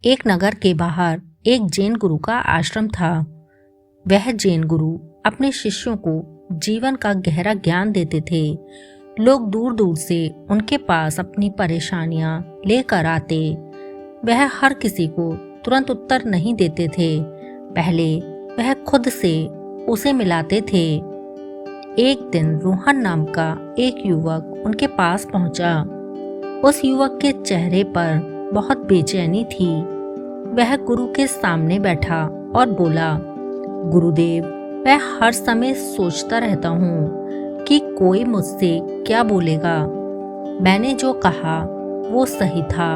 एक नगर के बाहर एक जैन गुरु का आश्रम था। वह जैन गुरु अपने शिष्यों को जीवन का गहरा ज्ञान देते थे। लोग दूर दूर से उनके पास अपनी परेशानियां लेकर आते। वह हर किसी को तुरंत उत्तर नहीं देते थे। पहले वह खुद से उसे मिलाते थे। एक दिन रोहन नाम का एक युवक उनके पास पहुंचा। उस युवक के चेहरे पर बहुत बेचैनी थी। वह गुरु के सामने बैठा और बोला, गुरुदेव, मैं हर समय सोचता रहता हूँ कि कोई मुझसे क्या बोलेगा। मैंने जो कहा वो सही था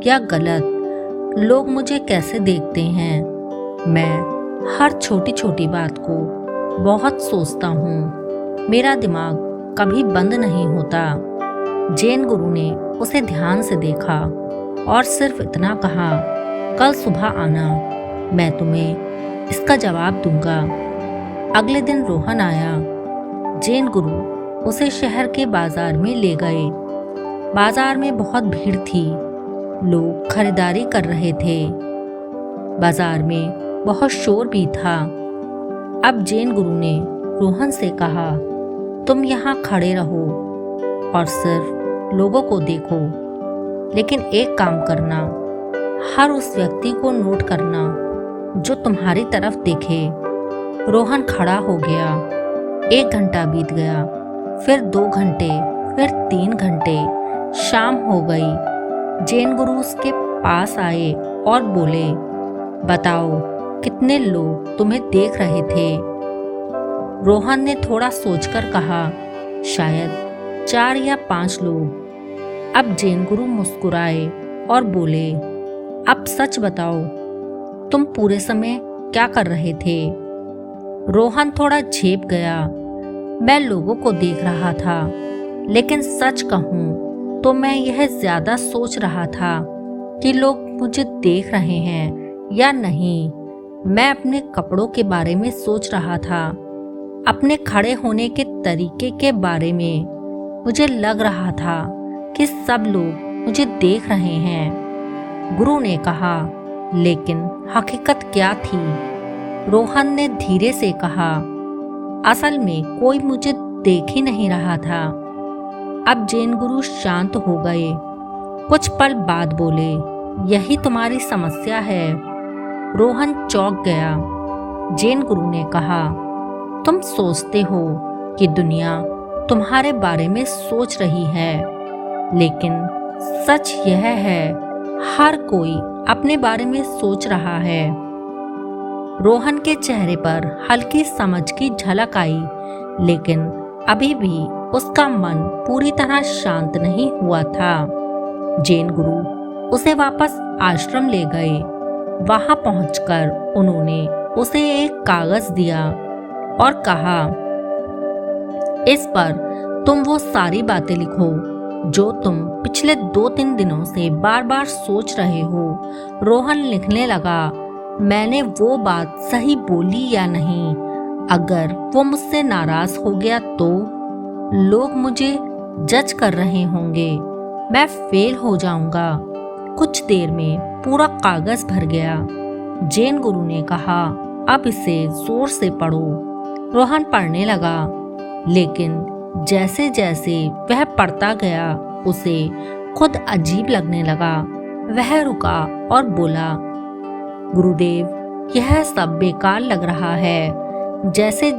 या गलत, लोग मुझे कैसे देखते हैं। मैं हर छोटी छोटी बात को बहुत सोचता हूँ। मेरा दिमाग कभी बंद नहीं होता। जैन गुरु ने उसे ध्यान से देखा और सिर्फ इतना कहा, कल सुबह आना, मैं तुम्हें इसका जवाब दूंगा। अगले दिन रोहन आया। जैन गुरु उसे शहर के बाजार में ले गए। बाजार में बहुत भीड़ थी। लोग खरीदारी कर रहे थे। बाजार में बहुत शोर भी था। अब जैन गुरु ने रोहन से कहा, तुम यहाँ खड़े रहो और सिर्फ लोगों को देखो, लेकिन एक काम करना, हर उस व्यक्ति को नोट करना जो तुम्हारी तरफ देखे। रोहन खड़ा हो गया। 1 घंटा बीत गया, फिर 2 घंटे, फिर 3 घंटे। शाम हो गई। जैन गुरु उसके पास आए और बोले, बताओ कितने लोग तुम्हें देख रहे थे। रोहन ने थोड़ा सोचकर कहा, शायद 4 या 5 लोग। अब जैन गुरु मुस्कुराए और बोले, अब सच बताओ, तुम पूरे समय क्या कर रहे थे। रोहन थोड़ा झेप गया। मैं लोगों को देख रहा था, लेकिन सच कहूँ तो मैं यह ज्यादा सोच रहा था कि लोग मुझे देख रहे हैं या नहीं। मैं अपने कपड़ों के बारे में सोच रहा था, अपने खड़े होने के तरीके के बारे में। मुझे लग रहा था कि सब लोग मुझे देख रहे हैं। गुरु ने कहा, लेकिन हकीकत क्या थी। रोहन ने धीरे से कहा, असल में कोई मुझे देख ही नहीं रहा था। अब जैन गुरु शांत हो गए। कुछ पल बाद बोले, यही तुम्हारी समस्या है। रोहन चौंक गया। जैन गुरु ने कहा, तुम सोचते हो कि दुनिया तुम्हारे बारे में सोच रही है, लेकिन सच यह है, हर कोई अपने बारे में सोच रहा है। रोहन के चेहरे पर हल्की समझ की झलक आई, लेकिन अभी भी उसका मन पूरी तरह शांत नहीं हुआ था। जैन गुरु उसे वापस आश्रम ले गए। वहां पहुंचकर उन्होंने उसे एक कागज दिया और कहा, इस पर तुम वो सारी बातें लिखो जो तुम पिछले 2-3 दिनों से बार बार सोच रहे हो। रोहन लिखने लगा, मैंने वो बात सही बोली या नहीं। अगर वो मुझसे नाराज हो गया तो लोग मुझे जज कर रहे होंगे। मैं फेल हो जाऊंगा। कुछ देर में पूरा कागज भर गया। जैन गुरु ने कहा, अब इसे जोर से पढ़ो। रोहन पढ़ने लगा, लेकिन जैसे जैसे वह पढ़ता गया उसे खुद अजीब लगने लगा। वह रुका और बोला, गुरुदेव, यह सब बेकार लग रहा है, जैसे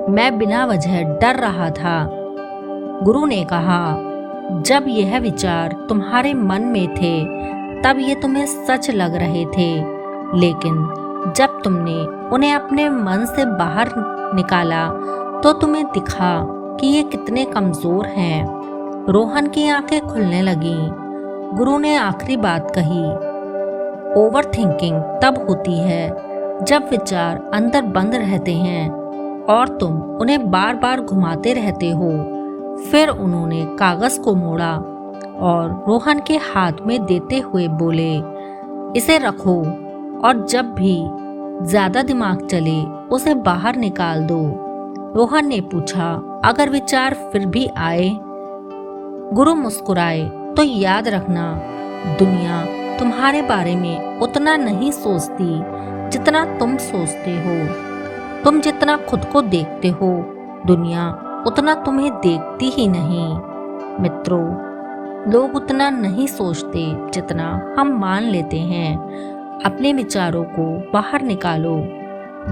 मैं बिना वजह डर रहा था। गुरु ने कहा, जब यह विचार तुम्हारे मन में थे तब ये तुम्हें सच लग रहे थे, लेकिन जब तुमने उन्हें अपने मन से बाहर निकाला तो तुम्हें दिखा कि ये कितने कमजोर हैं। रोहन की आंखें खुलने लगीं। गुरु ने आखिरी बात कही, ओवर थिंकिंग तब होती है जब विचार अंदर बंद रहते हैं और तुम उन्हें बार बार घुमाते रहते हो। फिर उन्होंने कागज को मोड़ा और रोहन के हाथ में देते हुए बोले, इसे रखो और जब भी ज्यादा दिमाग चले उसे बाहर निकाल दो। रोहन ने पूछा, अगर विचार फिर भी आए? गुरु मुस्कुराए, तो याद रखना, दुनिया तुम्हारे बारे में उतना नहीं सोचती जितना तुम सोचते हो। तुम जितना खुद को देखते हो, दुनिया उतना तुम्हें देखती ही नहीं। मित्रों, लोग उतना नहीं सोचते जितना हम मान लेते हैं। अपने विचारों को बाहर निकालो।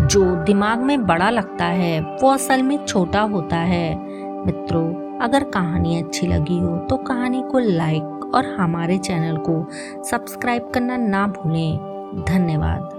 जो दिमाग में बड़ा लगता है वो असल में छोटा होता है। मित्रों, अगर कहानी अच्छी लगी हो तो कहानी को लाइक और हमारे चैनल को सब्सक्राइब करना ना भूलें। धन्यवाद।